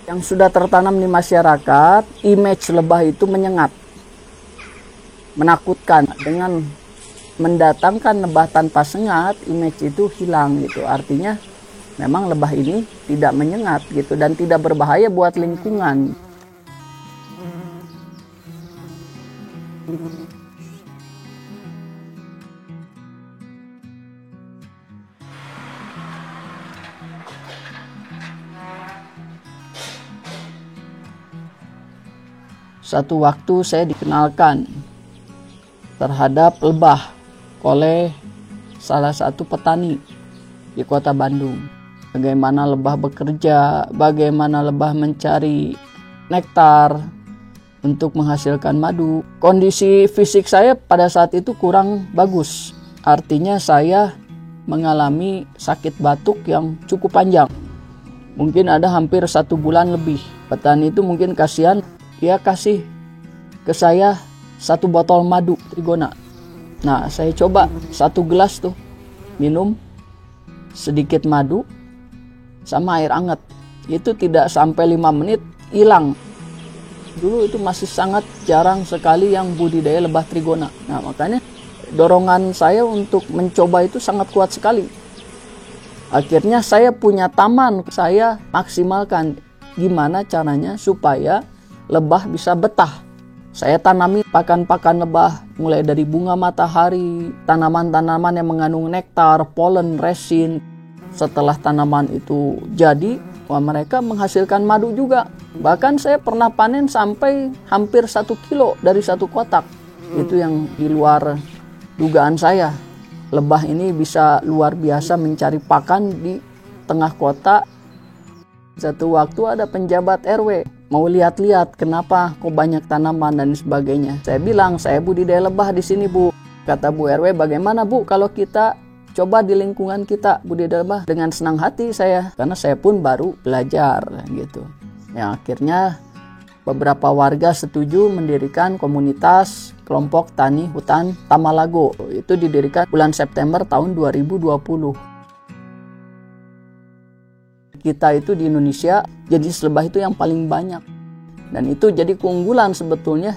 Yang sudah tertanam di masyarakat, image lebah itu menyengat, menakutkan. Dengan mendatangkan lebah tanpa sengat, image itu hilang gitu. Artinya memang lebah ini tidak menyengat gitu dan tidak berbahaya buat lingkungan. Satu waktu saya dikenalkan terhadap lebah oleh salah satu petani di kota Bandung. Bagaimana lebah bekerja, bagaimana lebah mencari nektar untuk menghasilkan madu. Kondisi fisik saya pada saat itu kurang bagus. Artinya saya mengalami sakit batuk yang cukup panjang. Mungkin ada hampir 1 bulan lebih. Petani itu mungkin kasihan, dia kasih ke saya 1 botol madu trigona. Nah, saya coba 1 gelas tuh, minum sedikit madu sama air hangat. Itu tidak sampai 5 menit hilang. Dulu itu masih sangat jarang sekali yang budidaya lebah trigona. Nah, makanya dorongan saya untuk mencoba itu sangat kuat sekali. Akhirnya saya punya taman, saya maksimalkan gimana caranya supaya lebah bisa betah. Saya tanami pakan-pakan lebah, mulai dari bunga matahari, tanaman-tanaman yang mengandung nektar, polen, resin. Setelah tanaman itu jadi, mereka menghasilkan madu juga. Bahkan saya pernah panen sampai hampir 1 kilo dari 1 kotak. Itu yang di luar dugaan saya. Lebah ini bisa luar biasa mencari pakan di tengah kota. Satu waktu ada penjabat RW mau lihat-lihat kenapa kok banyak tanaman dan sebagainya. Saya bilang, saya budidaya lebah di sini, Bu. Kata Bu RW, bagaimana Bu kalau kita coba di lingkungan kita budidaya lebah? Dengan senang hati saya, karena saya pun baru belajar gitu. Ya, akhirnya beberapa warga setuju mendirikan komunitas kelompok tani hutan Tamalago. Itu didirikan bulan September tahun 2020. Kita itu di Indonesia jenis lebah itu yang paling banyak, dan itu jadi keunggulan sebetulnya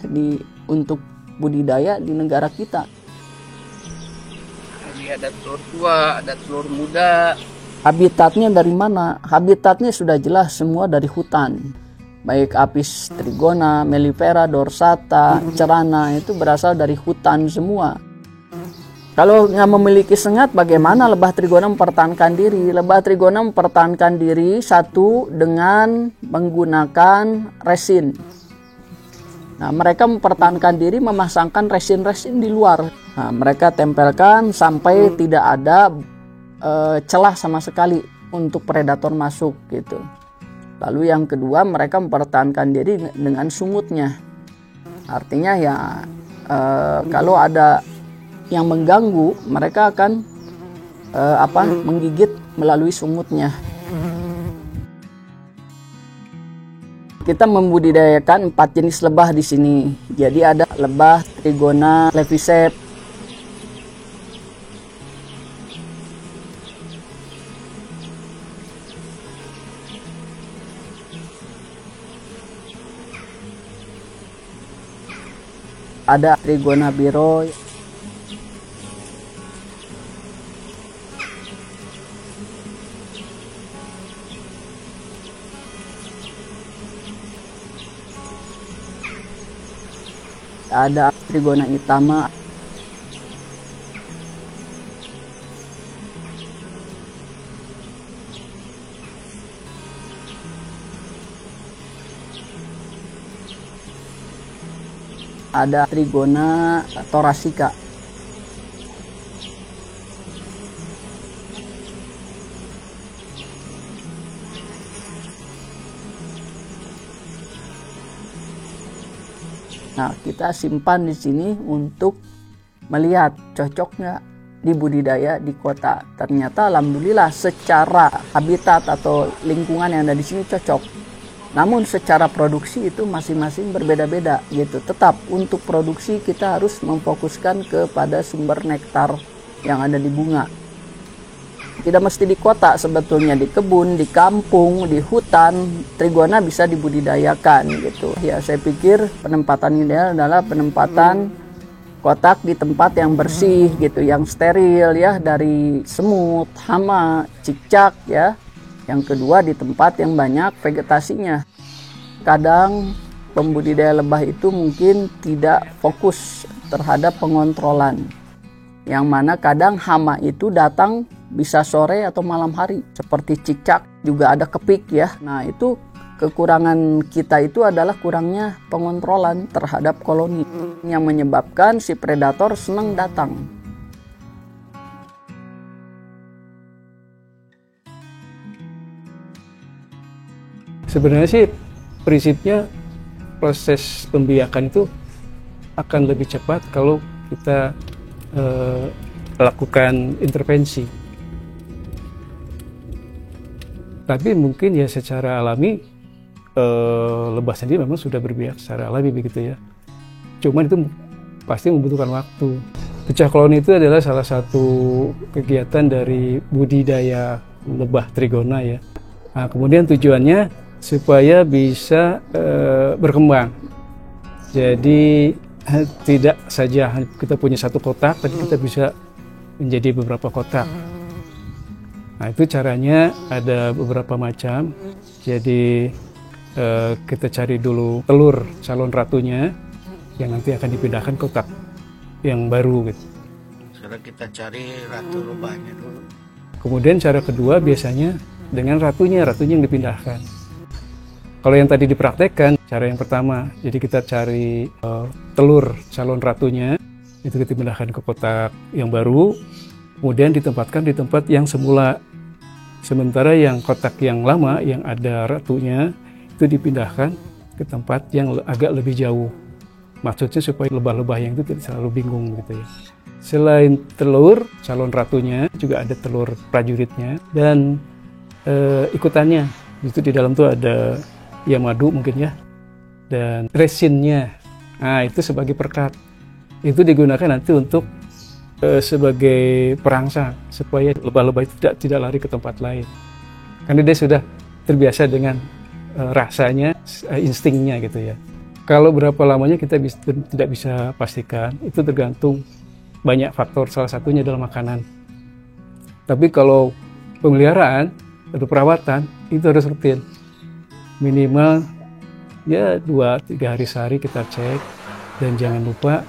untuk budidaya di negara kita. Jadi ada telur tua, ada telur muda. Habitatnya dari mana? Habitatnya sudah jelas semua dari hutan, baik Apis trigona, Mellifera dorsata, cerana, itu berasal dari hutan semua. Kalau nggak memiliki sengat, bagaimana lebah trigona mempertahankan diri? Lebah trigona mempertahankan diri satu dengan menggunakan resin. Nah, mereka mempertahankan diri memasangkan resin-resin di luar. Nah, mereka tempelkan sampai tidak ada celah sama sekali untuk predator masuk gitu. Lalu yang kedua, mereka mempertahankan diri dengan sumutnya. Artinya ya kalau ada yang mengganggu, mereka akan menggigit melalui sumutnya. Kita membudidayakan 4 jenis lebah di sini. Jadi ada lebah trigona levisep, ada trigona biro, ada trigona itama, ada trigona thoracea. Nah, kita simpan di sini untuk melihat cocok nggak dibudidaya di kota. Ternyata alhamdulillah secara habitat atau lingkungan yang ada di sini cocok. Namun secara produksi itu masing-masing berbeda-beda gitu. Tetap untuk produksi kita harus memfokuskan kepada sumber nektar yang ada di bunga. Tidak mesti di kota sebetulnya, di kebun, di kampung, di hutan, trigona bisa dibudidayakan gitu. Ya saya pikir penempatan ini adalah penempatan kotak di tempat yang bersih gitu, yang steril ya dari semut, hama, cicak ya. Yang kedua di tempat yang banyak vegetasinya. Kadang pembudidaya lebah itu mungkin tidak fokus terhadap pengontrolan. Yang mana kadang hama itu datang bisa sore atau malam hari. Seperti cicak juga ada kepik ya. Nah itu kekurangan kita itu adalah kurangnya pengontrolan terhadap koloni. Yang menyebabkan si predator senang datang. Sebenarnya sih prinsipnya proses pembiakan itu akan lebih cepat kalau kita lakukan intervensi. Tapi mungkin ya secara alami lebah sendiri memang sudah berbiak secara alami begitu ya. Cuman itu pasti membutuhkan waktu. Pecah koloni itu adalah salah satu kegiatan dari budidaya lebah trigona ya. Nah, kemudian tujuannya supaya bisa berkembang. Jadi tidak saja kita punya satu kotak, tapi kita bisa menjadi beberapa kotak. Nah itu caranya ada beberapa macam. Jadi kita cari dulu telur calon ratunya yang nanti akan dipindahkan kotak yang baru gitu. Sekarang kita cari ratu lebahnya dulu. Kemudian cara kedua biasanya dengan ratunya yang dipindahkan. Kalau yang tadi dipraktekkan, cara yang pertama, jadi kita cari telur calon ratunya, itu kita pindahkan ke kotak yang baru, kemudian ditempatkan di tempat yang semula. Sementara yang kotak yang lama, yang ada ratunya, itu dipindahkan ke tempat yang agak lebih jauh. Maksudnya supaya lebah-lebah yang itu tidak selalu bingung gitu ya. Selain telur calon ratunya, juga ada telur prajuritnya, dan ikutannya. Itu di dalam tuh ada ya madu mungkin ya, dan resinnya. Nah itu sebagai perkat. Itu digunakan nanti untuk sebagai perangsang supaya lebah-lebah itu tidak lari ke tempat lain. Karena dia sudah terbiasa dengan rasanya, instingnya gitu ya. Kalau berapa lamanya kita tidak bisa pastikan, itu tergantung banyak faktor, salah satunya adalah makanan. Tapi kalau pemeliharaan atau perawatan itu harus rutin. Minimal ya 2-3 hari sehari kita cek, dan jangan lupa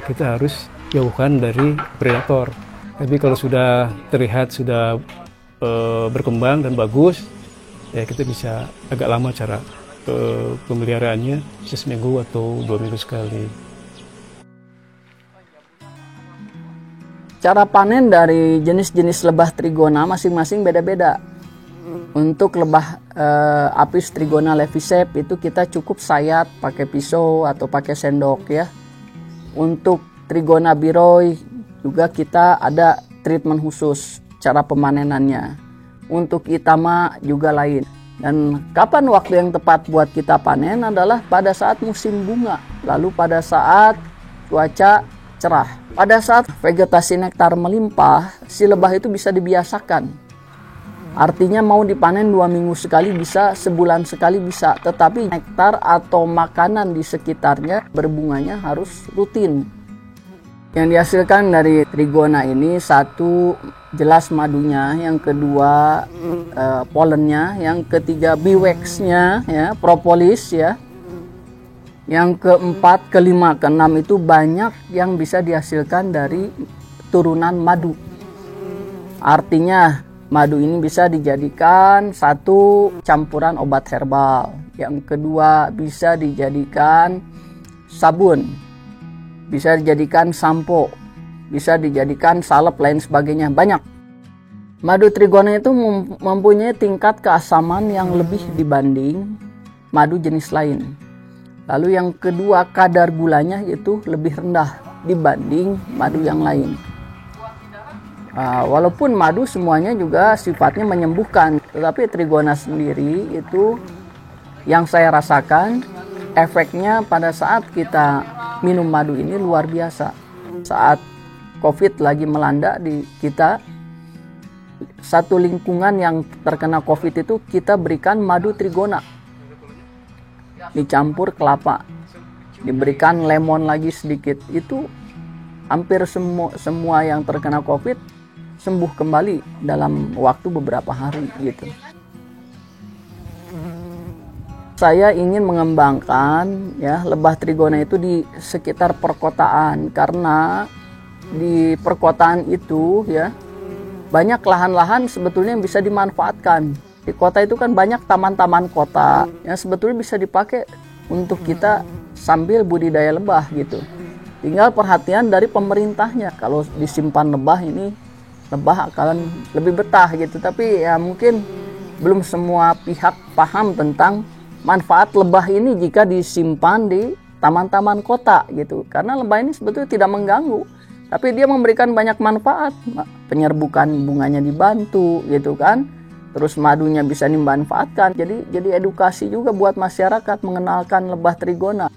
kita harus jauhkan dari predator. Tapi kalau sudah terlihat sudah berkembang dan bagus, ya kita bisa agak lama cara pemeliharaannya, seminggu atau 2 minggu sekali. Cara panen dari jenis-jenis lebah trigona masing-masing beda-beda. Untuk lebah Apis trigona levisep itu kita cukup sayat pakai pisau atau pakai sendok ya. Untuk trigona biroi juga kita ada treatment khusus cara pemanenannya. Untuk itama juga lain. Dan kapan waktu yang tepat buat kita panen adalah pada saat musim bunga, lalu pada saat cuaca cerah. Pada saat vegetasi nektar melimpah, si lebah itu bisa dibiasakan. Artinya mau dipanen 2 minggu sekali bisa, sebulan sekali bisa. Tetapi nektar atau makanan di sekitarnya berbunganya harus rutin. Yang dihasilkan dari trigona ini, satu jelas madunya, yang kedua polennya, yang ketiga beeswaxnya, ya, propolis ya. Yang keempat, kelima, keenam itu banyak yang bisa dihasilkan dari turunan madu. Artinya madu ini bisa dijadikan satu campuran obat herbal. Yang kedua bisa dijadikan sabun, bisa dijadikan sampo, bisa dijadikan salep lain sebagainya, banyak. Madu trigona itu mempunyai tingkat keasaman yang lebih dibanding madu jenis lain. Lalu yang kedua, kadar gulanya itu lebih rendah dibanding madu yang lain. Walaupun madu semuanya juga sifatnya menyembuhkan, tetapi trigona sendiri itu yang saya rasakan efeknya pada saat kita minum madu ini luar biasa. Saat COVID lagi melanda di kita, satu lingkungan yang terkena COVID itu kita berikan madu trigona dicampur kelapa, diberikan lemon lagi sedikit. Itu hampir semua yang terkena COVID sembuh kembali dalam waktu beberapa hari gitu. Saya ingin mengembangkan ya lebah trigona itu di sekitar perkotaan, karena di perkotaan itu ya banyak lahan-lahan sebetulnya yang bisa dimanfaatkan. Di kota itu kan banyak taman-taman kota yang sebetulnya bisa dipakai untuk kita sambil budidaya lebah gitu. Tinggal perhatian dari pemerintahnya. Kalau disimpan lebah ini, lebah akan lebih betah gitu. Tapi ya mungkin belum semua pihak paham tentang manfaat lebah ini jika disimpan di taman-taman kota gitu. Karena lebah ini sebetulnya tidak mengganggu, tapi dia memberikan banyak manfaat. Penyerbukan bunganya dibantu gitu kan. Terus madunya bisa dimanfaatkan. Jadi edukasi juga buat masyarakat mengenalkan lebah trigona.